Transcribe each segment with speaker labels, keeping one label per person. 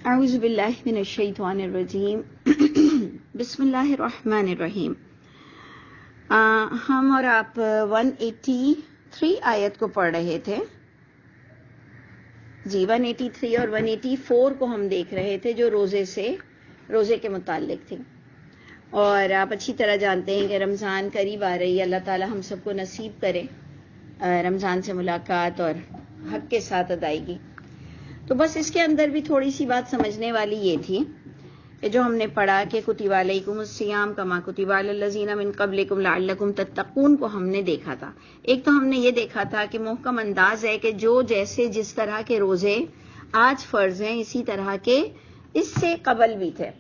Speaker 1: اعوذ باللہ من الشیطان الرجیم بسم اللہ الرحمن الرحیم. ہم اور آپ 183 آیت کو پڑھ رہے تھے. جی 183 اور 184 کو ہم دیکھ رہے تھے جو روزے کے متعلق تھی. اور آپ اچھی طرح جانتے ہیں کہ رمضان قریب آ رہی ہے. اللہ تعالی ہم سب کو نصیب کرے رمضان سے ملاقات اور حق کے ساتھ ادائیگی. تو بس اس کے اندر بھی تھوڑی سی بات سمجھنے والی یہ تھی کہ جو ہم نے پڑھا کہ کتب علیکم الصیام کما کتب علی الذین من قبلکم لعلکم تتقون کو ہم نے دیکھا تھا. ایک تو ہم نے یہ دیکھا تھا کہ محکم انداز ہے کہ جو جس طرح کے روزے آج فرض ہیں اسی طرح کے اس سے قبل بھی تھے.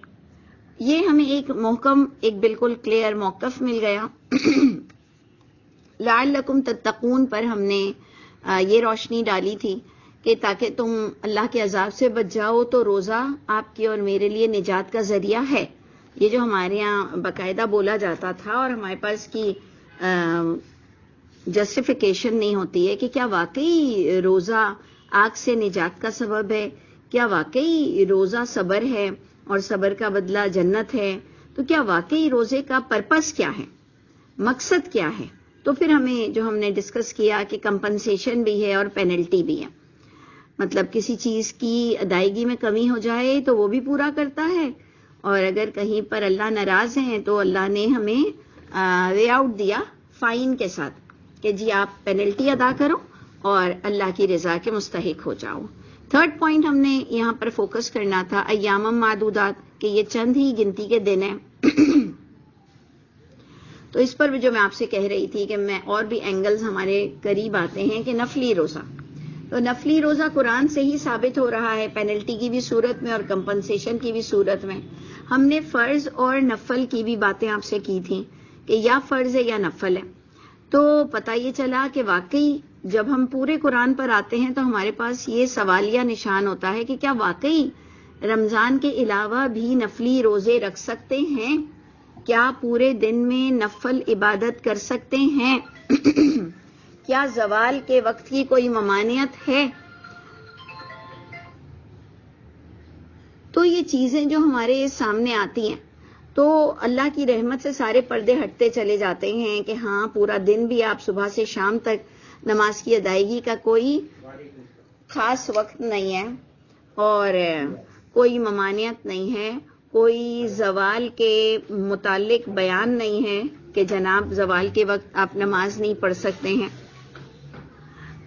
Speaker 1: یہ ہمیں ایک محکم ایک بالکل کلیئر موقف مل گیا. لعلکم تتقون پر ہم نے یہ روشنی ڈالی تھی کہ تاکہ تم اللہ کے عذاب سے بچ جاؤ تو روزہ آپ کی اور میرے لیے نجات کا ذریعہ ہے. یہ جو ہمارے یہاں باقاعدہ بولا جاتا تھا اور ہمارے پاس کی جسٹیفیکیشن نہیں ہوتی ہے کہ کیا واقعی روزہ آگ سے نجات کا سبب ہے, کیا واقعی روزہ صبر ہے اور صبر کا بدلہ جنت ہے, تو کیا واقعی روزے کا پرپس کیا ہے, مقصد کیا ہے. تو پھر ہم نے ڈسکس کیا کہ کمپنسیشن بھی ہے اور پینلٹی بھی ہے. مطلب کسی چیز کی ادائیگی میں کمی ہو جائے تو وہ بھی پورا کرتا ہے, اور اگر کہیں پر اللہ ناراض ہیں تو اللہ نے ہمیں وے آؤٹ دیا فائن کے ساتھ کہ جی آپ پینلٹی ادا کرو اور اللہ کی رضا کے مستحق ہو جاؤ. تھرڈ پوائنٹ ہم نے یہاں پر فوکس کرنا تھا ایام معدودات, کہ یہ چند ہی گنتی کے دن ہیں. تو اس پر بھی جو میں آپ سے کہہ رہی تھی کہ میں اور بھی اینگلز ہمارے قریب آتے ہیں کہ نفلی روزہ, تو نفلی روزہ قرآن سے ہی ثابت ہو رہا ہے پینلٹی کی بھی صورت میں اور کمپنسیشن کی بھی صورت میں. ہم نے فرض اور نفل کی بھی باتیں آپ سے کی تھیں کہ یا فرض ہے یا نفل ہے. تو پتہ یہ چلا کہ واقعی جب ہم پورے قرآن پر آتے ہیں تو ہمارے پاس یہ سوالیہ نشان ہوتا ہے کہ کیا واقعی رمضان کے علاوہ بھی نفلی روزے رکھ سکتے ہیں, کیا پورے دن میں نفل عبادت کر سکتے ہیں, کیا زوال کے وقت کی کوئی ممانعت ہے. تو یہ چیزیں جو ہمارے سامنے آتی ہیں تو اللہ کی رحمت سے سارے پردے ہٹتے چلے جاتے ہیں کہ ہاں پورا دن بھی آپ صبح سے شام تک نماز کی ادائیگی کا کوئی خاص وقت نہیں ہے اور کوئی ممانعت نہیں ہے, کوئی زوال کے متعلق بیان نہیں ہے کہ جناب زوال کے وقت آپ نماز نہیں پڑھ سکتے ہیں.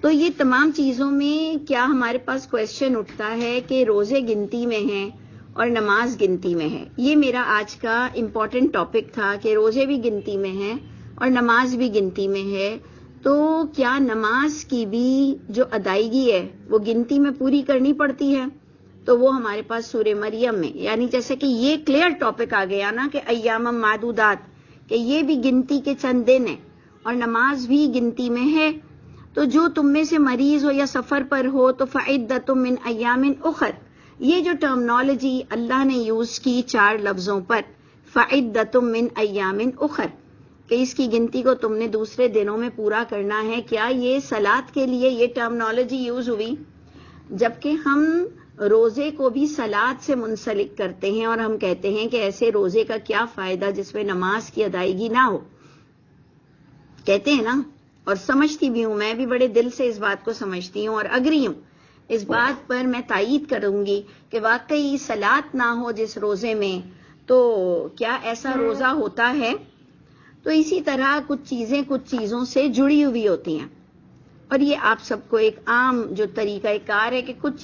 Speaker 1: تو یہ تمام چیزوں میں کیا ہمارے پاس کویشچن اٹھتا ہے کہ روزے گنتی میں ہیں اور نماز گنتی میں ہے. یہ میرا آج کا امپورٹنٹ ٹاپک تھا کہ روزے بھی گنتی میں ہیں اور نماز بھی گنتی میں ہے. تو کیا نماز کی بھی جو ادائیگی ہے وہ گنتی میں پوری کرنی پڑتی ہے؟ تو وہ ہمارے پاس سورہ مریم میں, یعنی جیسے کہ یہ کلیئر ٹاپک آ گیا نا کہ ایام معدودات, کہ یہ بھی گنتی کے چند دن ہیں اور نماز بھی گنتی میں ہے. تو جو تم میں سے مریض ہو یا سفر پر ہو تو فعدۃ من ایام اخر, یہ جو ٹرمنالوجی اللہ نے یوز کی 4 لفظوں پر فعدۃ من ایام اخر, کہ اس کی گنتی کو تم نے دوسرے دنوں میں پورا کرنا ہے, کیا یہ صلات کے لیے یہ ٹرمنالوجی یوز ہوئی؟ جبکہ ہم روزے کو بھی صلات سے منسلک کرتے ہیں اور ہم کہتے ہیں کہ ایسے روزے کا کیا فائدہ جس میں نماز کی ادائیگی نہ ہو. کہتے ہیں نا, اور سمجھتی بھی ہوں, میں بھی بڑے دل سے اس بات کو سمجھتی ہوں اور اگری ہوں. اس بات پر میں تائید کروں گی کہ واقعی صلات نہ ہو جس روزے میں تو کیا ایسا روزہ ہوتا ہے؟ تو اسی طرح کچھ چیزوں سے جڑی ہوئی ہوتی ہیں, اور یہ آپ سب کو ایک عام جو طریقہ کار ہے کہ کچھ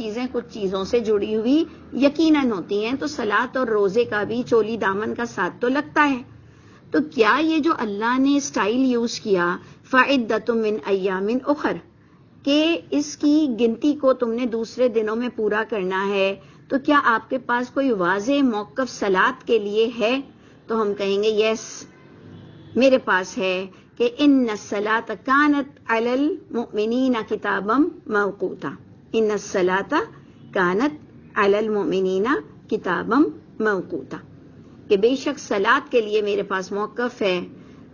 Speaker 1: چیزوں سے جڑی ہوئی یقیناً ہوتی ہیں. تو صلات اور روزے کا بھی چولی دامن کا ساتھ تو لگتا ہے. تو کیا یہ جو اللہ نے اسٹائل یوز کیا فعدۃ من ایام اخر, کہ اس کی گنتی کو تم نے دوسرے دنوں میں پورا کرنا ہے, تو کیا آپ کے پاس کوئی واضح موقف صلات کے لیے ہے؟ تو ہم کہیں گے یس, میرے پاس ہے کہ ان الصلاۃ کانت علی المؤمنین کتابا موقوتا, ان الصلاۃ کانت علی المؤمنین کتابا موقوتا, کہ بے شک صلات کے لیے میرے پاس موقف ہے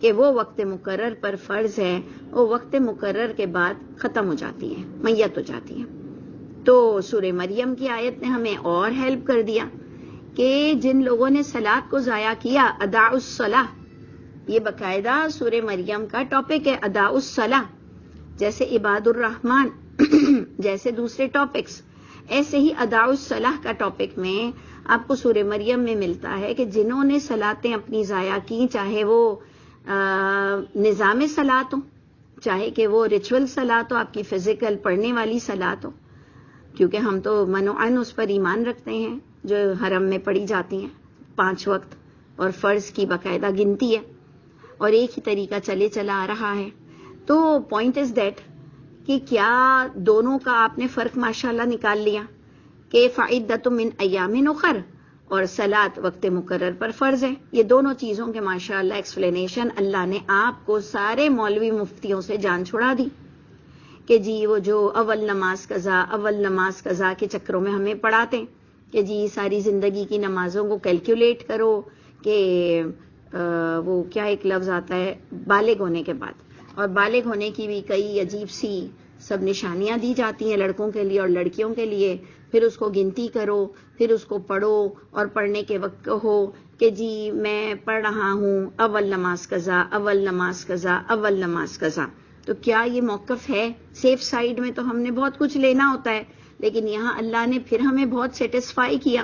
Speaker 1: کہ وہ وقت مقرر پر فرض ہے, وہ وقت مقرر کے بعد ختم ہو جاتی ہے, میت ہو جاتی ہے. تو سورہ مریم کی آیت نے ہمیں اور ہیلپ کر دیا کہ جن لوگوں نے صلاۃ کو ضائع کیا، اضاعوا الصلاۃ، یہ باقاعدہ سورہ مریم کا ٹاپک ہے، اضاعوا الصلاۃ، جیسے عباد الرحمن جیسے دوسرے ٹاپکس، ایسے ہی اضاعوا الصلاۃ کا ٹاپک میں آپ کو سورہ مریم میں ملتا ہے کہ جنہوں نے صلاتیں اپنی ضائع کی، چاہے وہ نظام صلات ہو، چاہے کہ وہ ریچول صلات ہو، آپ کی فزیکل پڑھنے والی صلات ہو، کیونکہ ہم تو منوعاً اس پر ایمان رکھتے ہیں جو حرم میں پڑھی جاتی ہیں 5 وقت، اور فرض کی باقاعدہ گنتی ہے اور ایک ہی طریقہ چلے چلا آ رہا ہے. تو پوائنٹ از دیٹ کہ کیا دونوں کا آپ نے فرق ماشاءاللہ نکال لیا کہ فعدۃ من ایام اخر اور صلاۃ وقت مقرر پر فرض ہے. یہ دونوں چیزوں کے ماشاءاللہ ایکسپلینیشن اللہ نے آپ کو سارے مولوی مفتیوں سے جان چھڑا دی کہ جی وہ جو اول نماز قضا کے چکروں میں ہمیں پڑھاتے کہ جی ساری زندگی کی نمازوں کو کیلکولیٹ کرو کہ وہ کیا ایک لفظ آتا ہے بالغ ہونے کے بعد، اور بالغ ہونے کی بھی کئی عجیب سی سب نشانیاں دی جاتی ہیں لڑکوں کے لیے اور لڑکیوں کے لیے، پھر اس کو گنتی کرو، پھر اس کو پڑھو، اور پڑھنے کے وقت کہو کہ جی میں پڑھ رہا ہوں اول نماز قضا. تو کیا یہ موقف ہے؟ سیف سائیڈ میں تو ہم نے بہت کچھ لینا ہوتا ہے، لیکن یہاں اللہ نے پھر ہمیں بہت سیٹسفائی کیا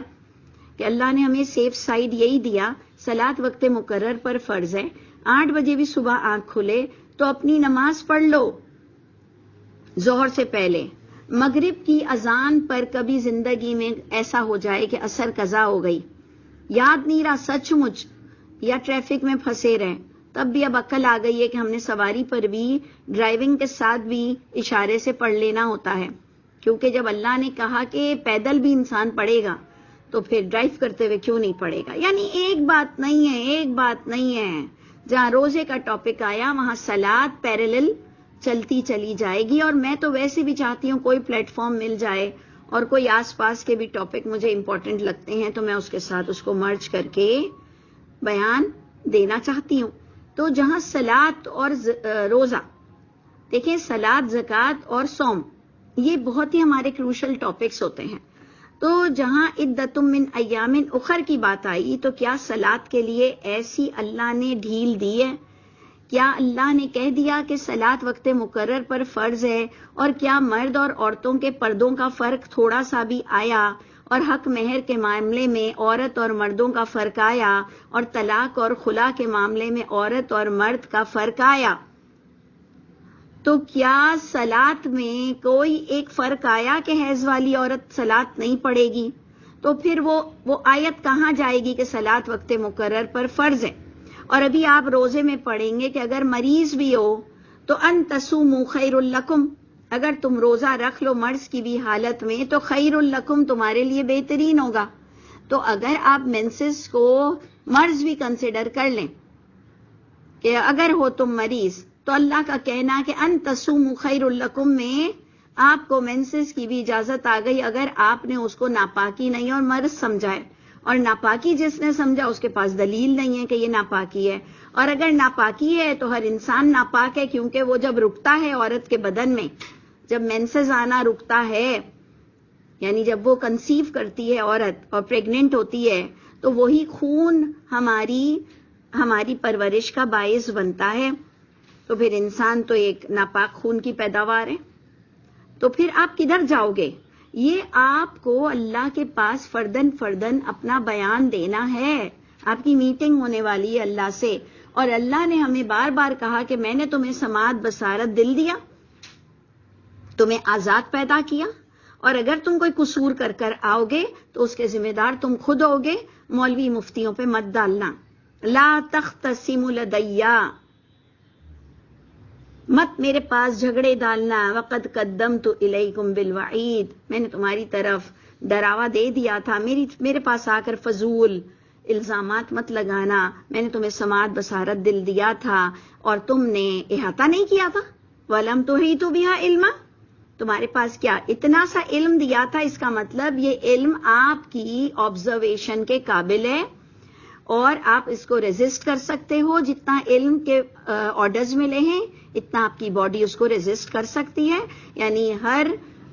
Speaker 1: کہ اللہ نے ہمیں سیف سائیڈ یہی دیا، صلاۃ وقت مقرر پر فرض ہے، 8 بجے بھی صبح آنکھ کھلے تو اپنی نماز پڑھ لو ظہر سے پہلے. مغرب کی اذان پر کبھی زندگی میں ایسا ہو جائے کہ عصر قضا ہو گئی، یاد نہیں رہا سچ مچ، یا ٹریفک میں پھنسے رہے، تب بھی اب عقل آ گئی ہے کہ ہم نے سواری پر بھی ڈرائیونگ کے ساتھ بھی اشارے سے پڑھ لینا ہوتا ہے، کیونکہ جب اللہ نے کہا کہ پیدل بھی انسان پڑھے گا تو پھر ڈرائیو کرتے ہوئے کیوں نہیں پڑھے گا. یعنی ایک بات نہیں ہے جہاں روزے کا ٹاپک آیا وہاں صلاۃ پیریلل چلتی چلی جائے گی. اور میں تو ویسے بھی چاہتی ہوں کوئی پلیٹ فارم مل جائے اور کوئی آس پاس کے بھی ٹاپک مجھے امپورٹنٹ لگتے ہیں تو میں اس کے ساتھ اس کو مرج کر کے بیان دینا چاہتی ہوں. تو جہاں صلاۃ اور روزہ، دیکھیں صلاۃ، زکوٰۃ اور صوم یہ بہت ہی ہمارے کروشل ٹاپکس ہوتے ہیں. تو جہاں عدۃ من ایام اخر کی بات آئی تو کیا صلاۃ کے لیے ایسی اللہ نے ڈھیل دی ہے؟ کیا اللہ نے کہہ دیا کہ صلاۃ وقت مقرر پر فرض ہے؟ اور کیا مرد اور عورتوں کے پردوں کا فرق تھوڑا سا بھی آیا؟ اور حق مہر کے معاملے میں عورت اور مردوں کا فرق آیا؟ اور طلاق اور خلا کے معاملے میں عورت اور مرد کا فرق آیا؟ تو کیا صلاۃ میں کوئی ایک فرق آیا کہ حیض والی عورت صلاۃ نہیں پڑھے گی؟ تو پھر وہ آیت کہاں جائے گی کہ صلاۃ وقت مقرر پر فرض ہے؟ اور ابھی آپ روزے میں پڑھیں گے کہ اگر مریض بھی ہو تو ان تصوموا خیر لکم، اگر تم روزہ رکھ لو مرض کی بھی حالت میں تو خیر لکم تمہارے لیے بہترین ہوگا. تو اگر آپ مینسز کو مرض بھی کنسیڈر کر لیں کہ اگر ہو تم مریض، تو اللہ کا کہنا کہ ان تصوموا خیر لکم میں آپ کو مینسز کی بھی اجازت آ گئی اگر آپ نے اس کو ناپاکی نہیں اور مرض سمجھا ہے. اور ناپاکی جس نے سمجھا اس کے پاس دلیل نہیں ہے کہ یہ ناپاکی ہے. اور اگر ناپاکی ہے تو ہر انسان ناپاک ہے، کیونکہ وہ جب رکتا ہے عورت کے بدن میں، جب مینسز آنا رکتا ہے، یعنی جب وہ کنسیو کرتی ہے عورت اور پریگننٹ ہوتی ہے، تو وہی خون ہماری پرورش کا باعث بنتا ہے. تو پھر انسان تو ایک ناپاک خون کی پیداوار ہے. تو پھر آپ کدھر جاؤ گے؟ یہ آپ کو اللہ کے پاس فردن اپنا بیان دینا ہے. آپ کی میٹنگ ہونے والی ہے اللہ سے، اور اللہ نے ہمیں بار بار کہا کہ میں نے تمہیں سماعت بصارت دل دیا، تمہیں آزاد پیدا کیا، اور اگر تم کوئی قصور کر آؤ گے تو اس کے ذمہ دار تم خود ہوگے. مولوی مفتیوں پہ مت ڈالنا. لا تختصموا لدیا، مت میرے پاس جھگڑے ڈالنا. وقد قدمت الیکم بالوعید، میں نے تمہاری طرف ڈراوا دے دیا تھا. میرے پاس آ کر فضول الزامات مت لگانا. میں نے تمہیں سماعت بصارت دل دیا تھا اور تم نے احاطہ نہیں کیا تھا. وَلَمْ تُحِيطُوا بِهَا عِلْمًا، تمہارے پاس کیا اتنا سا علم دیا تھا. اس کا مطلب یہ علم آپ کی آبزرویشن کے قابل ہے اور آپ اس کو ریزسٹ کر سکتے ہو. جتنا علم کے آرڈرز ملے ہیں اتنا آپ کی باڈی اس کو ریزسٹ کر سکتی ہے. یعنی ہر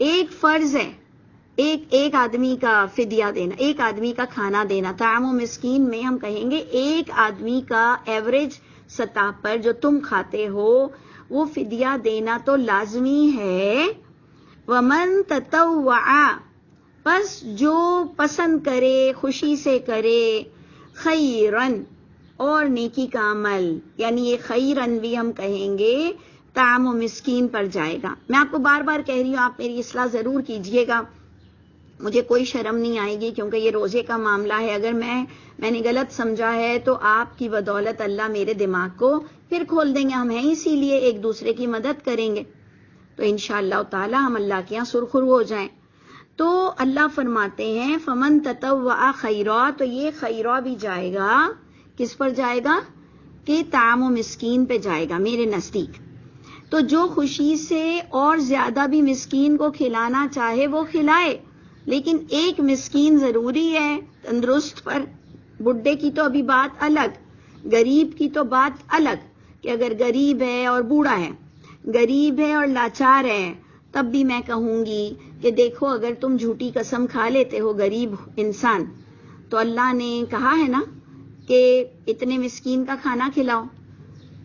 Speaker 1: ایک فرض ہے ایک آدمی کا فدیہ دینا، ایک آدمی کا کھانا دینا. طعام و مسکین میں ہم کہیں گے ایک آدمی کا ایوریج سطح پر جو تم کھاتے ہو وہ فدیہ دینا تو لازمی ہے. ومن تطوع، پس جو پسند کرے خوشی سے کرے، خیرن اور نیکی کا عمل، یعنی یہ خیرن بھی ہم کہیں گے طعام و مسکین پر جائے گا. میں آپ کو بار بار کہہ رہی ہوں آپ میری اصلاح ضرور کیجئے گا، مجھے کوئی شرم نہیں آئے گی کیونکہ یہ روزے کا معاملہ ہے. اگر میں نے غلط سمجھا ہے تو آپ کی بدولت اللہ میرے دماغ کو پھر کھول دیں گے. ہم ہیں اسی لیے ایک دوسرے کی مدد کریں گے تو انشاءاللہ تعالی ہم اللہ کے یہاں سرخرو ہو جائیں. تو اللہ فرماتے ہیں فمن تطوع خیرا، تو یہ خیرا بھی جائے گا کس پر جائے گا کہ طعام و مسکین پہ جائے گا میرے نزدیک. تو جو خوشی سے اور زیادہ بھی مسکین کو کھلانا چاہے وہ کھلائے، لیکن ایک مسکین ضروری ہے تندرست پر. بڈھے کی تو ابھی بات الگ، غریب کی تو بات الگ کہ اگر غریب ہے اور بوڑھا ہے، غریب ہے اور لاچار ہے، تب بھی میں کہوں گی کہ دیکھو اگر تم جھوٹی قسم کھا لیتے ہو غریب انسان تو اللہ نے کہا ہے نا کہ اتنے مسکین کا کھانا کھلاؤ،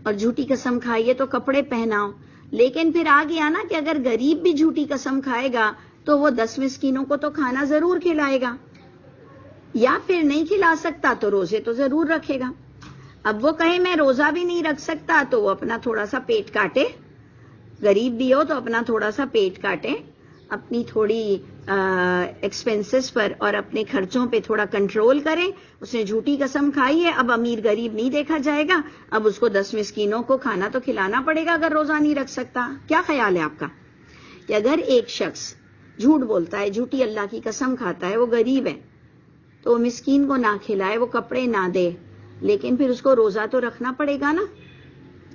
Speaker 1: اور جھوٹی قسم کھائیے تو کپڑے پہناؤ. لیکن پھر آ گیا نا کہ اگر غریب بھی جھوٹی قسم کھائے گا تو وہ 10 مسکینوں کو تو کھانا ضرور کھلائے گا، یا پھر نہیں کھلا سکتا تو روزے تو ضرور رکھے گا. اب وہ کہے میں روزہ بھی نہیں رکھ سکتا تو وہ اپنا تھوڑا سا پیٹ کاٹے، غریب بھی ہو تو اپنا تھوڑا سا پیٹ کاٹے، اپنی تھوڑی ایکسپنسز پر اور اپنے خرچوں پہ تھوڑا کنٹرول کریں. اس نے جھوٹی قسم کھائی ہے، اب امیر غریب نہیں دیکھا جائے گا، اب اس کو 10 مسکینوں کو کھانا تو کھلانا پڑے گا اگر روزہ نہیں رکھ سکتا. کیا خیال ہے آپ کا کہ اگر ایک شخص جھوٹ بولتا ہے، جھوٹی اللہ کی قسم کھاتا ہے، وہ غریب ہے تو وہ مسکین کو نہ کھلائے، وہ کپڑے نہ دے، لیکن پھر اس کو روزہ تو رکھنا پڑے گا نا،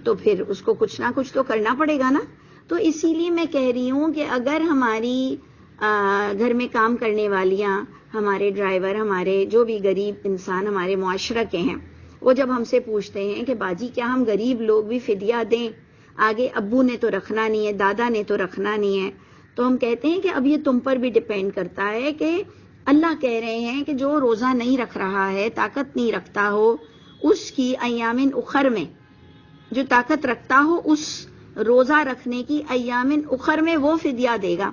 Speaker 1: تو پھر اس کو کچھ نہ کچھ تو کرنا پڑے گا نا. تو اسی لیے میں کہہ رہی ہوں کہ اگر ہماری گھر میں کام کرنے والیاں، ہمارے ڈرائیور، ہمارے جو بھی غریب انسان ہمارے معاشرہ کے ہیں، وہ جب ہم سے پوچھتے ہیں کہ باجی کیا ہم غریب لوگ بھی فدیہ دیں، آگے ابو نے تو رکھنا نہیں ہے، دادا نے تو رکھنا نہیں ہے، تو ہم کہتے ہیں کہ اب یہ تم پر بھی ڈیپینڈ کرتا ہے کہ اللہ کہہ رہے ہیں کہ جو روزہ نہیں رکھ رہا ہے، طاقت نہیں رکھتا ہو، اس کی ایام اخر میں، جو طاقت رکھتا ہو اس روزہ رکھنے کی ایام اخر میں وہ فدیہ دے گا.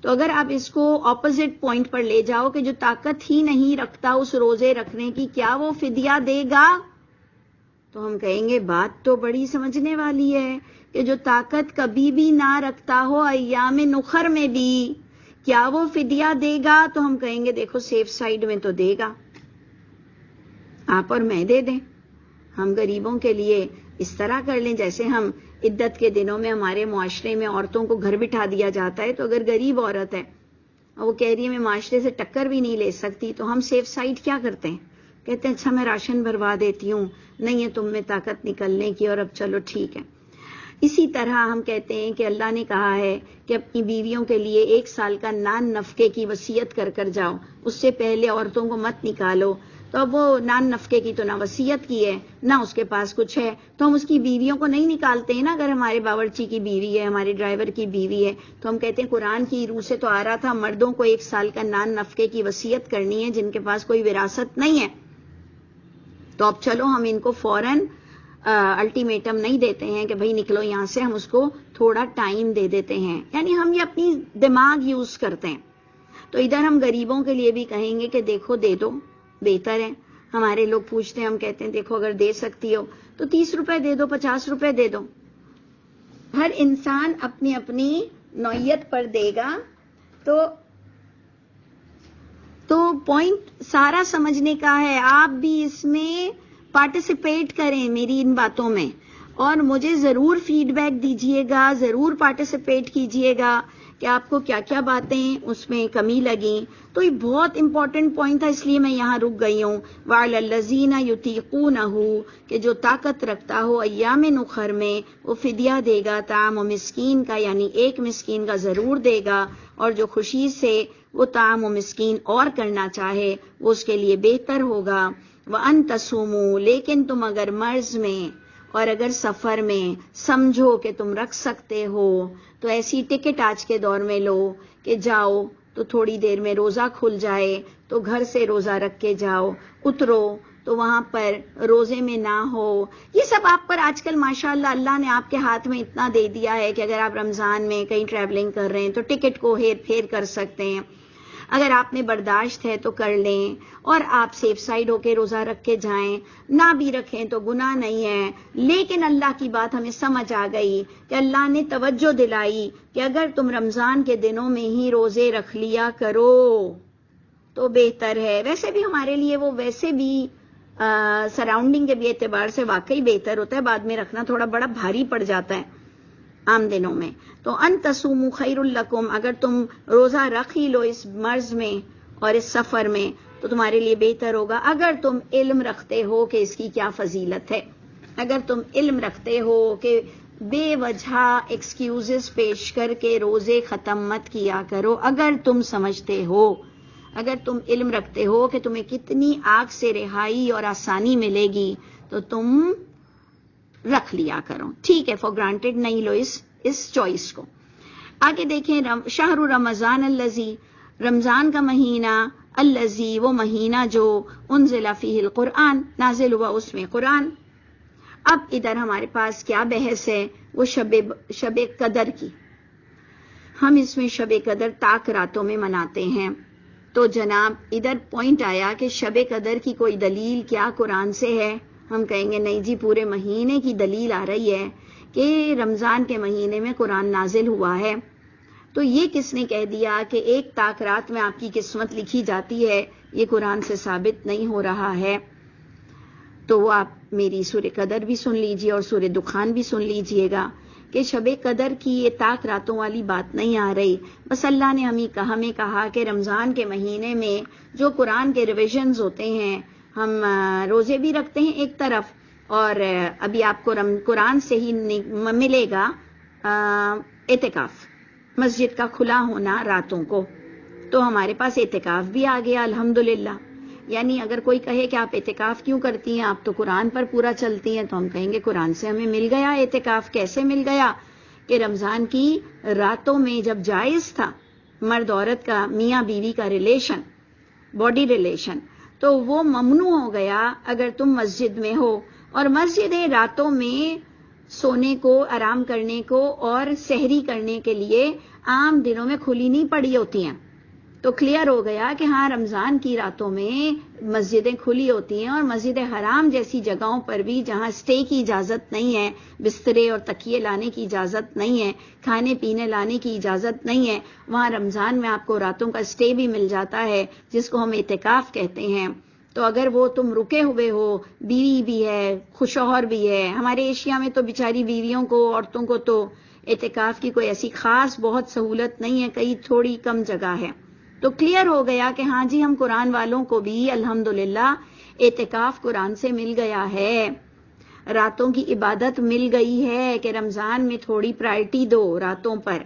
Speaker 1: تو اگر آپ اس کو اپوزٹ پوائنٹ پر لے جاؤ کہ جو طاقت ہی نہیں رکھتا اس روزے رکھنے کی، کیا وہ فدیہ دے گا، تو ہم کہیں گے بات تو بڑی سمجھنے والی ہے کہ جو طاقت کبھی بھی نہ رکھتا ہو ایام اخر میں بھی، کیا وہ فدیہ دے گا. تو ہم کہیں گے دیکھو سیف سائیڈ میں تو دے گا، آپ اور میں دے دیں. ہم غریبوں کے لیے اس طرح کر لیں جیسے ہم عدت کے دنوں میں ہمارے معاشرے میں عورتوں کو گھر بٹھا دیا جاتا ہے، تو اگر غریب عورت ہے اور وہ کہہ رہی ہے میں معاشرے سے ٹکر بھی نہیں لے سکتی، تو ہم سیف سائیڈ کیا کرتے ہیں، کہتے ہیں اچھا میں راشن بھروا دیتی ہوں، نہیں ہے تم میں طاقت نکلنے کی، اور اب چلو ٹھیک ہے. اسی طرح ہم کہتے ہیں کہ اللہ نے کہا ہے کہ اپنی بیویوں کے لیے 1 سال کا نان نفقے کی وصیت کر کر جاؤ، اس سے پہلے عورتوں کو مت نکالو. تو اب وہ نان نفقے کی تو نہ وصیت کی ہے نہ اس کے پاس کچھ ہے، تو ہم اس کی بیویوں کو نہیں نکالتے ہیں نا. اگر ہمارے باورچی کی بیوی ہے، ہمارے ڈرائیور کی بیوی ہے، تو ہم کہتے ہیں قرآن کی روح سے تو آ رہا تھا مردوں کو 1 سال کا نان نفقے کی وصیت کرنی ہے جن کے پاس کوئی وراثت نہیں ہے. تو اب چلو ہم ان کو فوراً الٹیمیٹم نہیں دیتے ہیں کہ بھئی نکلو یہاں سے، ہم اس کو تھوڑا ٹائم دے دیتے ہیں، یعنی ہم یہ اپنی دماغ یوز کرتے ہیں. تو ادھر ہم غریبوں کے لیے بھی کہیں گے کہ دیکھو دے دو، بہتر ہے. ہمارے لوگ پوچھتے ہیں، ہم کہتے ہیں دیکھو اگر دے سکتی ہو تو 30 روپے دے دو، 50 روپے دے دو. ہر انسان اپنی اپنی نوعیت پر دے گا. تو پوائنٹ سارا سمجھنے کا ہے. آپ بھی اس میں پارٹیسپیٹ کریں میری ان باتوں میں، اور مجھے ضرور فیڈ بیک دیجئے گا، ضرور پارٹیسپیٹ کیجئے گا کہ آپ کو کیا کیا باتیں اس میں کمی لگیں. تو یہ بہت امپورٹنٹ پوائنٹ تھا، اس لیے میں یہاں رک گئی ہوں. وَعَلَى الَّذِينَ يُطِيقُونَهُ کہ جو طاقت رکھتا ہو ایام اخر میں وہ فدیہ دے گا، طعام و مسکین کا، یعنی ایک مسکین کا ضرور دے گا. اور جو خوشی سے وہ طعام و مسکین اور کرنا چاہے وہ اس کے لیے بہتر ہوگا. وَأَن تَصُومُوا لیکن تم اگر مرض میں اور اگر سفر میں سمجھو کہ تم رکھ سکتے ہو تو ایسی ٹکٹ آج کے دور میں لو کہ جاؤ تو تھوڑی دیر میں روزہ کھل جائے تو گھر سے روزہ رکھ کے جاؤ، اترو تو وہاں پر روزے میں نہ ہو۔ یہ سب آپ پر آج کل ماشاءاللہ اللہ نے آپ کے ہاتھ میں اتنا دے دیا ہے کہ اگر آپ رمضان میں کہیں ٹریولنگ کر رہے ہیں تو ٹکٹ کو ہیر پھیر کر سکتے ہیں، اگر آپ میں برداشت ہے تو کر لیں اور آپ سیف سائڈ ہو کے روزہ رکھ کے جائیں، نہ بھی رکھیں تو گناہ نہیں ہے۔ لیکن اللہ کی بات ہمیں سمجھ آ گئی کہ اللہ نے توجہ دلائی کہ اگر تم رمضان کے دنوں میں ہی روزے رکھ لیا کرو تو بہتر ہے۔ ویسے بھی ہمارے لیے وہ ویسے بھی سراؤنڈنگ کے بھی اعتبار سے واقعی بہتر ہوتا ہے، بعد میں رکھنا تھوڑا بڑا بھاری پڑ جاتا ہے عام دنوں میں۔ تو ان تصوموا خیر لکم، اگر تم روزہ رکھ ہی لو اس مرض میں اور اس سفر میں تو تمہارے لیے بہتر ہوگا، اگر تم علم رکھتے ہو کہ اس کی کیا فضیلت ہے، اگر تم علم رکھتے ہو کہ بے وجہ ایکسکیوزز پیش کر کے روزے ختم مت کیا کرو، اگر تم سمجھتے ہو، اگر تم علم رکھتے ہو کہ تمہیں کتنی آگ سے رہائی اور آسانی ملے گی تو تم رکھ لیا کرو، ٹھیک ہے، فار گرانٹیڈ نہیں لو اس چوائس کو۔ آگے دیکھیں، شہر رمضان الذی، رمضان کا مہینہ، الذی وہ مہینہ جو انزل فیہ القرآن، نازل ہوا اس میں قرآن۔ اب ادھر ہمارے پاس کیا بحث ہے، وہ شب قدر کی۔ ہم اس میں شب قدر طاق راتوں میں مناتے ہیں، تو جناب ادھر پوائنٹ آیا کہ شب قدر کی کوئی دلیل کیا قرآن سے ہے؟ ہم کہیں گے نہیں جی، پورے مہینے کی دلیل آ رہی ہے کہ رمضان کے مہینے میں قرآن نازل ہوا ہے۔ تو یہ کس نے کہہ دیا کہ ایک طاق رات میں آپ کی قسمت لکھی جاتی ہے؟ یہ قرآن سے ثابت نہیں ہو رہا ہے۔ تو وہ آپ میری سورہ قدر بھی سن لیجئے اور سورہ دخان بھی سن لیجئے گا کہ شب قدر کی یہ طاق راتوں والی بات نہیں آ رہی، بس اللہ نے ہمیں کہا کہ رمضان کے مہینے میں جو قرآن کے ریویژنز ہوتے ہیں، ہم روزے بھی رکھتے ہیں ایک طرف، اور ابھی آپ کو قرآن سے ہی ملے گا اعتکاف، مسجد کا کھلا ہونا راتوں کو، تو ہمارے پاس اعتکاف بھی آ گیا الحمدللہ۔ یعنی اگر کوئی کہے کہ آپ اعتکاف کیوں کرتی ہیں، آپ تو قرآن پر پورا چلتی ہیں، تو ہم کہیں گے قرآن سے ہمیں مل گیا اعتکاف۔ کیسے مل گیا؟ کہ رمضان کی راتوں میں جب جائز تھا مرد عورت کا، میاں بیوی کا ریلیشن، باڈی ریلیشن، تو وہ ممنوع ہو گیا اگر تم مسجد میں ہو، اور مسجدیں راتوں میں سونے کو، آرام کرنے کو اور سحری کرنے کے لیے عام دنوں میں کھلی نہیں پڑی ہوتی ہیں۔ تو کلیئر ہو گیا کہ ہاں رمضان کی راتوں میں مسجدیں کھلی ہوتی ہیں، اور مسجد حرام جیسی جگہوں پر بھی جہاں سٹے کی اجازت نہیں ہے، بسترے اور تکیے لانے کی اجازت نہیں ہے، کھانے پینے لانے کی اجازت نہیں ہے، وہاں رمضان میں آپ کو راتوں کا سٹے بھی مل جاتا ہے، جس کو ہم اعتکاف کہتے ہیں۔ تو اگر وہ تم رکے ہوئے ہو، بیوی بھی ہے، شوہر بھی ہے، ہمارے ایشیا میں تو بیچاری بیویوں کو، عورتوں کو تو اعتکاف کی کوئی ایسی خاص بہت سہولت نہیں ہے، کئی تھوڑی کم جگہ ہے، تو کلیئر ہو گیا کہ ہاں جی، ہم قرآن والوں کو بھی الحمدللہ اعتکاف قرآن سے مل گیا ہے، راتوں کی عبادت مل گئی ہے کہ رمضان میں تھوڑی پرائرٹی دو راتوں پر،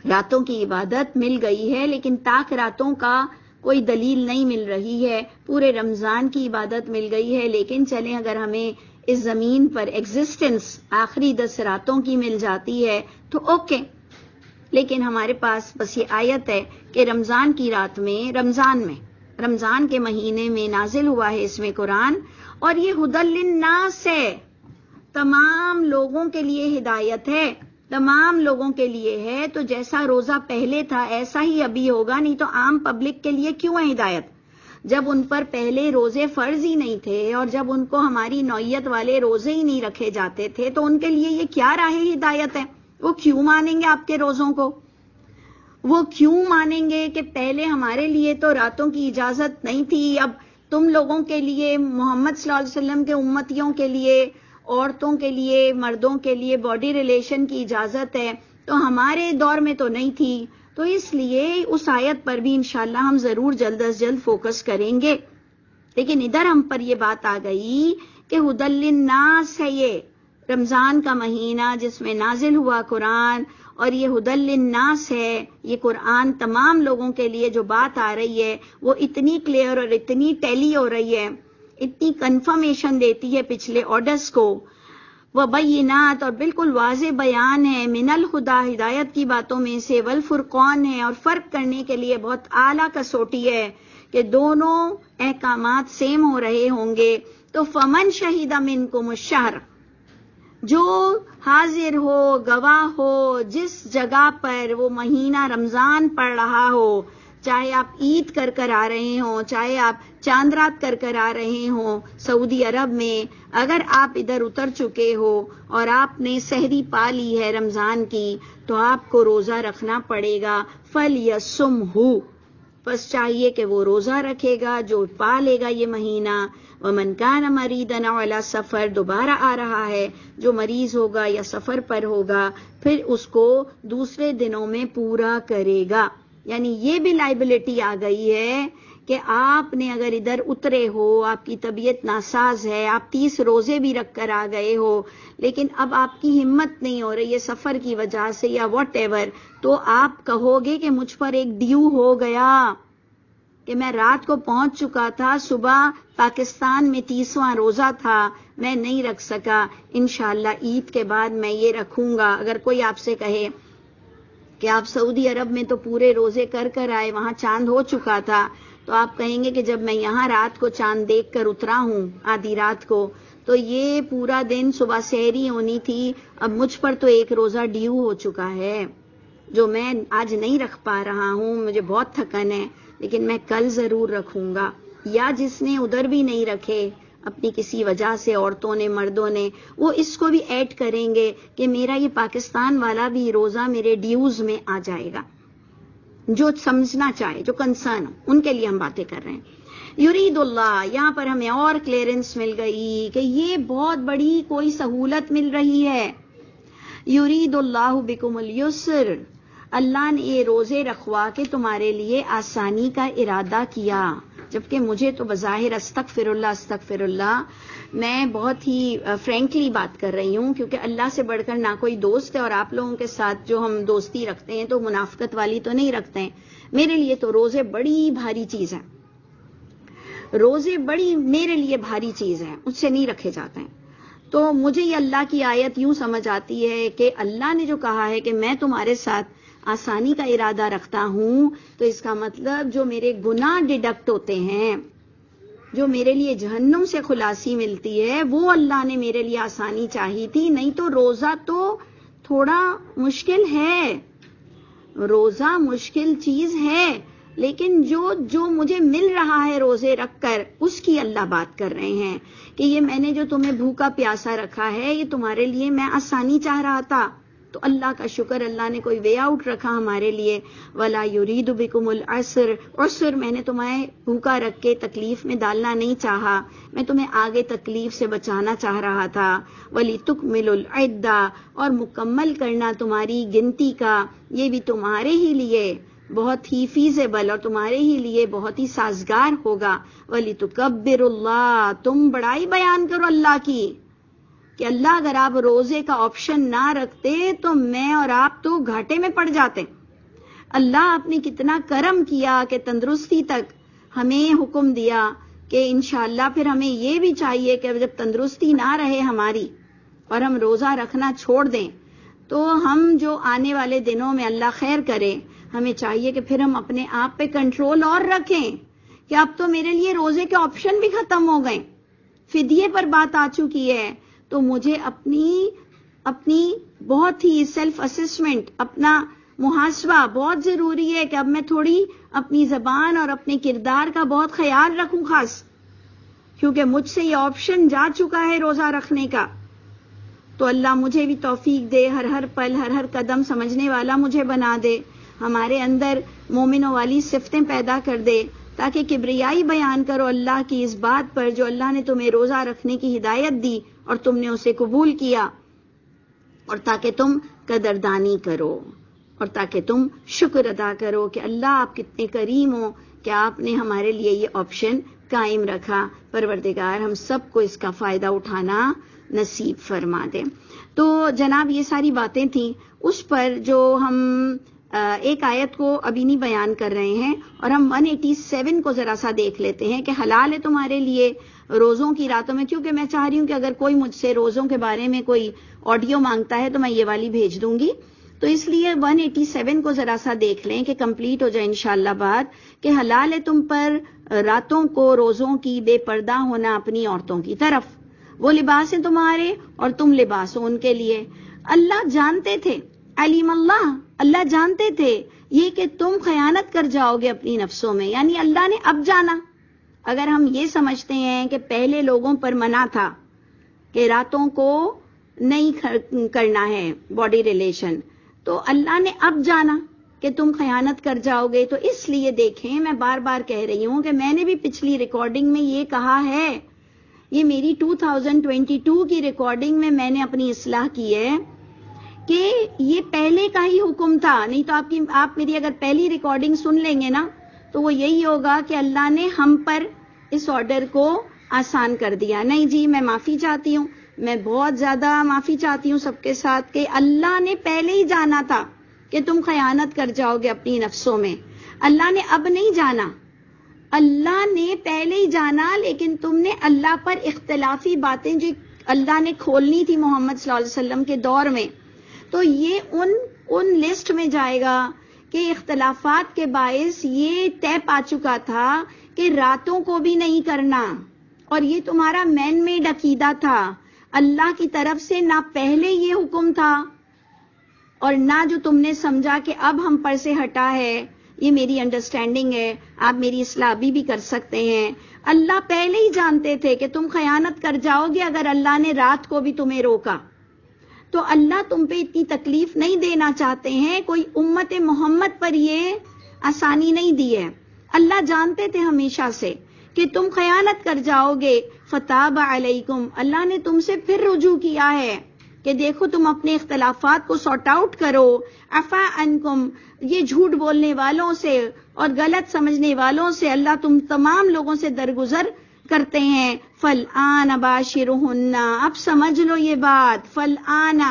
Speaker 1: راتوں کی عبادت مل گئی ہے، لیکن طاق راتوں کا کوئی دلیل نہیں مل رہی ہے، پورے رمضان کی عبادت مل گئی ہے، لیکن چلیں اگر ہمیں اس زمین پر ایگزسٹنس آخری 10 راتوں کی مل جاتی ہے تو اوکے، لیکن ہمارے پاس بس یہ آیت ہے کہ رمضان کی رات میں، رمضان کے مہینے میں نازل ہوا ہے اس میں قرآن، اور یہ ھدی للناس ہے، تمام لوگوں کے لیے ہدایت ہے، تمام لوگوں کے لیے ہے، تو جیسا روزہ پہلے تھا ایسا ہی ابھی ہوگا، نہیں تو عام پبلک کے لیے کیوں ہے ہدایت؟ جب ان پر پہلے روزے فرض ہی نہیں تھے اور جب ان کو ہماری نوعیت والے روزے ہی نہیں رکھے جاتے تھے تو ان کے لیے یہ کیا راہ ہدایت ہے؟ وہ کیوں مانیں گے آپ کے روزوں کو؟ وہ کیوں مانیں گے کہ پہلے ہمارے لیے تو راتوں کی اجازت نہیں تھی، اب تم لوگوں کے لیے، محمد صلی اللہ علیہ وسلم کے امتیوں کے لیے، عورتوں کے لیے، مردوں کے لیے باڈی ریلیشن کی اجازت ہے، تو ہمارے دور میں تو نہیں تھی، تو اس لیے اس آیت پر بھی انشاءاللہ ہم ضرور جلد از جلد فوکس کریں گے۔ لیکن ادھر ہم پر یہ بات آ گئی کہ ھدی للناس ہے، یہ رمضان کا مہینہ جس میں نازل ہوا قرآن، اور یہ ھدی للناس ہے، یہ قرآن تمام لوگوں کے لیے جو بات آ رہی ہے وہ اتنی کلیئر اور اتنی ٹیلی ہو رہی ہے، اتنی کنفرمیشن دیتی ہے پچھلے آرڈرز کو، وبینات اور بالکل واضح بیان ہے، من الہدیٰ ہدایت کی باتوں میں سے، والفرقان ہے اور فرق کرنے کے لیے بہت اعلیٰ کسوٹی ہے کہ دونوں احکامات سیم ہو رہے ہوں گے. تو فمن شہید منکم الشہر، جو حاضر ہو گواہ ہو جس جگہ پر وہ مہینہ رمضان پڑ رہا ہو، چاہے آپ عید کر کر آ رہے ہوں، چاہے آپ چاند رات کر کر آ رہے ہوں سعودی عرب میں، اگر آپ ادھر اتر چکے ہو اور آپ نے سحری پا لی ہے رمضان کی، تو آپ کو روزہ رکھنا پڑے گا. فَلْيَصُمْهُ، بس چاہیے کہ وہ روزہ رکھے گا جو پا لے گا یہ مہینہ. وَمَنْ كَانَ مَرِيضًا أَوْ عَلَىٰ سَفَر، دوبارہ آ رہا ہے، جو مریض ہوگا یا سفر پر ہوگا پھر اس کو دوسرے دنوں میں پورا کرے گا. یعنی یہ بھی لائبلٹی آ گئی ہے کہ آپ نے اگر ادھر اترے ہو، آپ کی طبیعت ناساز ہے، آپ 30 روزے بھی رکھ کر آ گئے ہو، لیکن اب آپ کی ہمت نہیں ہو رہی ہے سفر کی وجہ سے یا واٹ ایور، تو آپ کہو گے کہ مجھ پر ایک ڈیو ہو گیا کہ میں رات کو پہنچ چکا تھا، صبح پاکستان میں 30واں روزہ تھا، میں نہیں رکھ سکا، انشاءاللہ عید کے بعد میں یہ رکھوں گا. اگر کوئی آپ سے کہے کہ آپ سعودی عرب میں تو پورے روزے کر کر آئے، وہاں چاند ہو چکا تھا، تو آپ کہیں گے کہ جب میں یہاں رات کو چاند دیکھ کر اترا ہوں آدھی رات کو، تو یہ پورا دن صبح سحری ہونی تھی، اب مجھ پر تو ایک روزہ ڈیو ہو چکا ہے جو میں آج نہیں رکھ پا رہا ہوں، مجھے بہت تھکن ہے، لیکن میں کل ضرور رکھوں گا. یا جس نے ادھر بھی نہیں رکھے اپنی کسی وجہ سے، عورتوں نے مردوں نے، وہ اس کو بھی ایڈ کریں گے کہ میرا یہ پاکستان والا بھی روزہ میرے ڈیوز میں آ جائے گا. جو سمجھنا چاہے، جو کنسرن ہو، ان کے لیے ہم باتیں کر رہے ہیں. یرید اللہ، یہاں پر ہمیں اور کلیئرنس مل گئی کہ یہ بہت بڑی کوئی سہولت مل رہی ہے. یرید اللہ بکم الیسر، اللہ نے یہ روزے رکھوا کے تمہارے لیے آسانی کا ارادہ کیا. جبکہ مجھے تو بظاہر استغفر اللہ، میں بہت ہی فرینکلی بات کر رہی ہوں، کیونکہ اللہ سے بڑھ کر نہ کوئی دوست ہے، اور آپ لوگوں کے ساتھ جو ہم دوستی رکھتے ہیں تو منافقت والی تو نہیں رکھتے ہیں. میرے لیے تو روزے بڑی بھاری چیز ہے، روزے بڑی میرے لیے بھاری چیز ہے، مجھ سے نہیں رکھے جاتے ہیں. تو مجھے یہ اللہ کی آیت یوں سمجھ آتی ہے کہ اللہ نے جو کہا ہے کہ میں تمہارے ساتھ آسانی کا ارادہ رکھتا ہوں، تو اس کا مطلب جو میرے گناہ ڈیڈکٹ ہوتے ہیں، جو میرے لیے جہنم سے خلاصی ملتی ہے، وہ اللہ نے میرے لیے آسانی چاہی تھی. نہیں تو روزہ تو تھوڑا مشکل ہے، روزہ مشکل چیز ہے، لیکن جو مجھے مل رہا ہے روزے رکھ کر، اس کی اللہ بات کر رہے ہیں کہ یہ میں نے جو تمہیں بھوکا پیاسا رکھا ہے، یہ تمہارے لیے میں آسانی چاہ رہا تھا. تو اللہ کا شکر، اللہ نے کوئی وے آؤٹ رکھا ہمارے لیے. وَلَا يُرِيدُ بِكُمُ الْعَسْرَ، عسر میں نے تمہیں بھوکا رکھ کے تکلیف میں ڈالنا نہیں چاہا، میں تمہیں آگے تکلیف سے بچانا چاہ رہا تھا. وَلِتُكْمِلُوا الْعِدَّةَ، اور مکمل کرنا تمہاری گنتی کا، یہ بھی تمہارے ہی لیے بہت ہی فیزیبل اور تمہارے ہی لیے بہت ہی سازگار ہوگا. وَلِتُكَبِّرُوا اللَّهَ، تم بڑائی بیان کرو اللہ کی، کہ اللہ اگر آپ روزے کا آپشن نہ رکھتے تو میں اور آپ تو گھاٹے میں پڑ جاتے. اللہ آپ نے کتنا کرم کیا کہ تندرستی تک ہمیں حکم دیا کہ انشاءاللہ پھر ہمیں یہ بھی چاہیے کہ جب تندرستی نہ رہے ہماری اور ہم روزہ رکھنا چھوڑ دیں، تو ہم جو آنے والے دنوں میں اللہ خیر کرے، ہمیں چاہیے کہ پھر ہم اپنے آپ پہ کنٹرول اور رکھیں کہ اب تو میرے لیے روزے کے آپشن بھی ختم ہو گئے، فدیے پر بات آ چکی ہے. تو مجھے اپنی بہت ہی سیلف اسسمنٹ، اپنا محاسبہ بہت ضروری ہے کہ اب میں تھوڑی اپنی زبان اور اپنے کردار کا بہت خیال رکھوں خاص، کیونکہ مجھ سے یہ آپشن جا چکا ہے روزہ رکھنے کا. تو اللہ مجھے بھی توفیق دے، ہر پل ہر قدم سمجھنے والا مجھے بنا دے، ہمارے اندر مومنوں والی صفتیں پیدا کر دے، تاکہ کبریائی بیان کرو اللہ کی اس بات پر جو اللہ نے تمہیں روزہ رکھنے کی ہدایت دی اور تم نے اسے قبول کیا، اور تاکہ تم قدردانی کرو اور تاکہ تم شکر ادا کرو کہ اللہ آپ کتنے کریم ہو کہ آپ نے ہمارے لیے یہ آپشن قائم رکھا. پروردگار ہم سب کو اس کا فائدہ اٹھانا نصیب فرما دے. تو جناب یہ ساری باتیں تھیں، اس پر جو ہم ایک آیت کو ابھی نہیں بیان کر رہے ہیں اور ہم 187 کو ذرا سا دیکھ لیتے ہیں کہ حلال ہے تمہارے لیے روزوں کی راتوں میں، کیونکہ میں چاہ رہی ہوں کہ اگر کوئی مجھ سے روزوں کے بارے میں کوئی آڈیو مانگتا ہے تو میں یہ والی بھیج دوں گی، تو اس لیے 187 کو ذرا سا دیکھ لیں کہ کمپلیٹ ہو جائے انشاءاللہ بات، کہ حلال ہے تم پر راتوں کو روزوں کی بے پردہ ہونا اپنی عورتوں کی طرف، وہ لباس ہیں تمہارے اور تم لباس ہو ان کے لیے۔ اللہ جانتے تھے، علیم اللہ جانتے تھے یہ کہ تم خیانت کر جاؤ گے اپنی نفسوں میں، یعنی اللہ نے اب جانا۔ اگر ہم یہ سمجھتے ہیں کہ پہلے لوگوں پر منع تھا کہ راتوں کو نہیں کرنا ہے باڈی ریلیشن، تو اللہ نے اب جانا کہ تم خیانت کر جاؤ گے، تو اس لیے دیکھیں میں بار بار کہہ رہی ہوں کہ میں نے بھی پچھلی ریکارڈنگ میں یہ کہا ہے، یہ میری 2022 کی ریکارڈنگ میں نے اپنی اصلاح کی ہے کہ یہ پہلے کا ہی حکم تھا، نہیں تو آپ میری اگر پہلی ریکارڈنگ سن لیں گے نا تو وہ یہی ہوگا کہ اللہ نے ہم پر اس آرڈر کو آسان کر دیا۔ نہیں جی، میں معافی چاہتی ہوں، میں بہت زیادہ معافی چاہتی ہوں سب کے ساتھ کہ اللہ نے پہلے ہی جانا تھا کہ تم خیانت کر جاؤ گے اپنی نفسوں میں، اللہ نے اب نہیں جانا، اللہ نے پہلے ہی جانا، لیکن تم نے اللہ پر اختلافی باتیں جو اللہ نے کھولنی تھی محمد صلی اللہ علیہ وسلم کے دور میں، تو یہ ان لسٹ میں جائے گا کہ اختلافات کے باعث یہ طے پا چکا تھا کہ راتوں کو بھی نہیں کرنا، اور یہ تمہارا مین میڈ عقیدہ تھا، اللہ کی طرف سے نہ پہلے یہ حکم تھا اور نہ جو تم نے سمجھا کہ اب ہم پر سے ہٹا ہے۔ یہ میری انڈرسٹینڈنگ ہے، آپ میری اصلاح بھی کر سکتے ہیں۔ اللہ پہلے ہی جانتے تھے کہ تم خیانت کر جاؤ گے اگر اللہ نے رات کو بھی تمہیں روکا، تو اللہ تم پہ اتنی تکلیف نہیں دینا چاہتے ہیں، کوئی امت محمد پر یہ آسانی نہیں دی ہے۔ اللہ جانتے تھے ہمیشہ سے کہ تم خیانت کر جاؤ گے، فتاب علیکم، اللہ نے تم سے پھر رجوع کیا ہے کہ دیکھو تم اپنے اختلافات کو سارٹ آؤٹ کرو، عفا عنکم، یہ جھوٹ بولنے والوں سے اور غلط سمجھنے والوں سے اللہ تم تمام لوگوں سے درگزر کرتے ہیں۔ فالآن باشرہن، اب سمجھ لو یہ بات، فالآن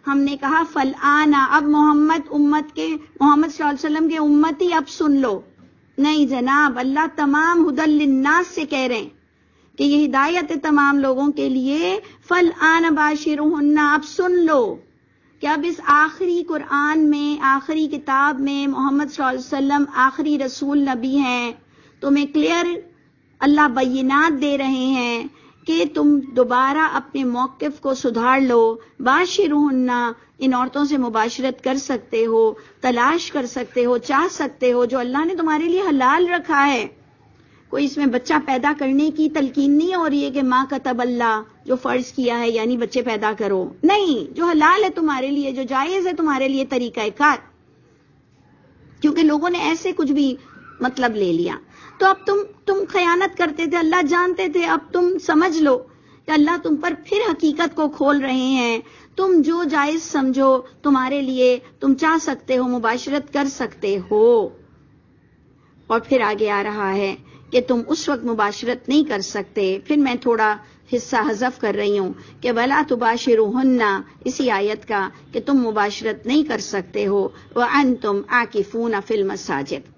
Speaker 1: ہم نے کہا فالآن، اب محمد صلی اللہ علیہ وسلم کے امتی اب سن لو، نہیں جناب، اللہ تمام ہدی للناس سے کہہ رہے ہیں کہ یہ ہدایت ہے تمام لوگوں کے لیے۔ فالآن باشرہن، اب سن لو کہ اب اس آخری قرآن میں، آخری کتاب میں محمد صلی اللہ علیہ وسلم آخری رسول نبی ہیں، تمہیں کلیئر اللہ بینات دے رہے ہیں کہ تم دوبارہ اپنے موقف کو سدھار لو۔ باشرہن، ان عورتوں سے مباشرت کر سکتے ہو، تلاش کر سکتے ہو، چاہ سکتے ہو، جو اللہ نے تمہارے لیے حلال رکھا ہے۔ کوئی اس میں بچہ پیدا کرنے کی تلقین نہیں ہو رہی ہے کہ ماں کتب اللہ، جو فرض کیا ہے یعنی بچے پیدا کرو، نہیں، جو حلال ہے تمہارے لیے، جو جائز ہے تمہارے لیے طریقہ کار، کیونکہ لوگوں نے ایسے کچھ بھی مطلب لے لیا۔ تو اب تم خیانت کرتے تھے، اللہ جانتے تھے، اب تم سمجھ لو کہ اللہ تم پر پھر حقیقت کو کھول رہے ہیں، تم جو جائز سمجھو تمہارے لیے، تم چاہ سکتے ہو، مباشرت کر سکتے ہو۔ اور پھر آگے آ رہا ہے کہ تم اس وقت مباشرت نہیں کر سکتے، پھر میں تھوڑا حصہ حذف کر رہی ہوں کہ وَلَا تُبَاشِرُوهُنَّ، اسی آیت کا کہ تم مباشرت نہیں کر سکتے ہو، وَأَنْتُمْ عَاكِفُونَ فِي الْمَسَاجِدِ،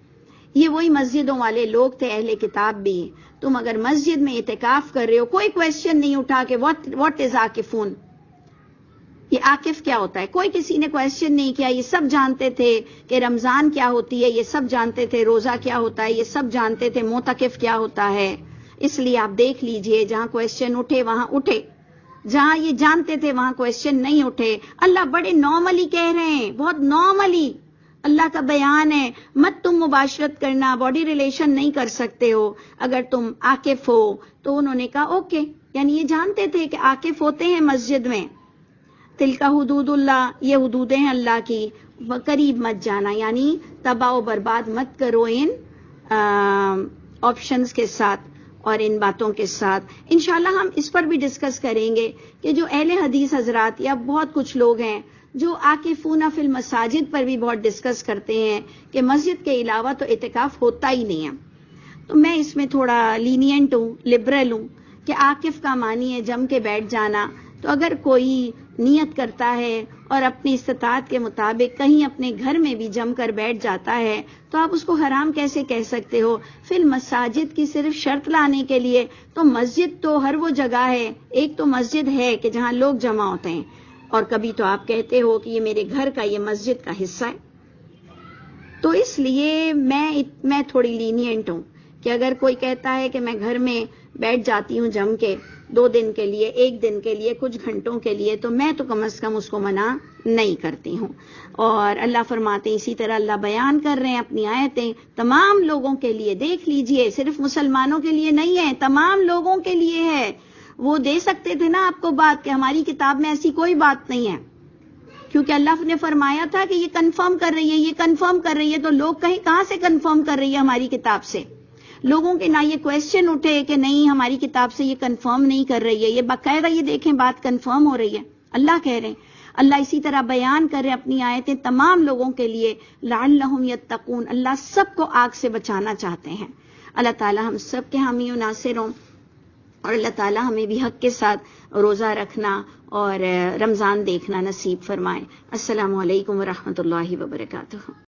Speaker 1: یہ وہی مسجدوں والے لوگ تھے، اہل کتاب بھی۔ تم اگر مسجد میں اعتکاف کر رہے ہو، کوئی کویسچن نہیں اٹھا کہ واٹ از عاکفون، یہ عاکف کیا ہوتا ہے، کوئی کسی نے کویسچن نہیں کیا، یہ سب جانتے تھے کہ رمضان کیا ہوتی ہے، یہ سب جانتے تھے روزہ کیا ہوتا ہے، یہ سب جانتے تھے معتکف کیا ہوتا ہے۔ اس لیے آپ دیکھ لیجئے جہاں کویسچن اٹھے وہاں اٹھے، جہاں یہ جانتے تھے وہاں کویسچن نہیں اٹھے۔ اللہ بڑے نارملی کہہ رہے ہیں، بہت نارملی اللہ کا بیان ہے، مت تم مباشرت کرنا، باڈی ریلیشن نہیں کر سکتے ہو اگر تم عاکف ہو۔ تو انہوں نے کہا اوکے، یعنی یہ جانتے تھے کہ عاکف ہوتے ہیں مسجد میں، تلک حدود اللہ، یہ حدودیں ہیں اللہ کی، قریب مت جانا، یعنی تباہ و برباد مت کرو ان آپشنز کے ساتھ اور ان باتوں کے ساتھ۔ انشاءاللہ ہم اس پر بھی ڈسکس کریں گے کہ جو اہل حدیث حضرات یا بہت کچھ لوگ ہیں جو عاکفون فی المساجد پر بھی بہت ڈسکس کرتے ہیں کہ مسجد کے علاوہ تو اعتکاف ہوتا ہی نہیں ہے۔ تو میں اس میں تھوڑا لینینٹ ہوں، لبرل ہوں کہ عاکف کا معنی ہے جم کے بیٹھ جانا۔ تو اگر کوئی نیت کرتا ہے اور اپنی استطاعت کے مطابق کہیں اپنے گھر میں بھی جم کر بیٹھ جاتا ہے تو آپ اس کو حرام کیسے کہہ سکتے ہو؟ پھر مساجد کی صرف شرط لانے کے لیے تو مسجد تو ہر وہ جگہ ہے. ایک تو مسجد ہے کہ جہاں لوگ جمع ہوتے ہیں، اور کبھی تو آپ کہتے ہو کہ یہ میرے گھر کا، یہ مسجد کا حصہ ہے. تو اس لیے میں تھوڑی لینینٹ ہوں کہ اگر کوئی کہتا ہے کہ میں گھر میں بیٹھ جاتی ہوں جم کے 2 دن کے لیے، 1 دن کے لیے، کچھ گھنٹوں کے لیے، تو میں تو کم از کم اس کو منع نہیں کرتی ہوں. اور اللہ فرماتے ہیں، اسی طرح اللہ بیان کر رہے ہیں اپنی آیتیں تمام لوگوں کے لیے. دیکھ لیجئے، صرف مسلمانوں کے لیے نہیں ہے، تمام لوگوں کے لیے ہے. وہ دے سکتے تھے نا آپ کو بات کہ ہماری کتاب میں ایسی کوئی بات نہیں ہے، کیونکہ اللہ نے فرمایا تھا کہ یہ کنفرم کر رہی ہے، یہ کنفرم کر رہی ہے. تو لوگ کہاں سے کنفرم کر رہی ہے ہماری کتاب سے؟ لوگوں کے نہ یہ کویسچن اٹھے کہ نہیں ہماری کتاب سے یہ کنفرم نہیں کر رہی ہے، یہ باقاعدہ یہ دیکھیں بات کنفرم ہو رہی ہے. اللہ کہہ رہے ہیں، اللہ اسی طرح بیان کر رہے اپنی آیتیں تمام لوگوں کے لیے لعلہم یتقون. اللہ سب کو آگ سے بچانا چاہتے ہیں. اللہ تعالی ہم سب کے حامی و ناصر ہوں، اور اللہ تعالی ہمیں بھی حق کے ساتھ روزہ رکھنا اور رمضان دیکھنا نصیب فرمائے. السلام علیکم ورحمۃ اللہ وبرکاتہ.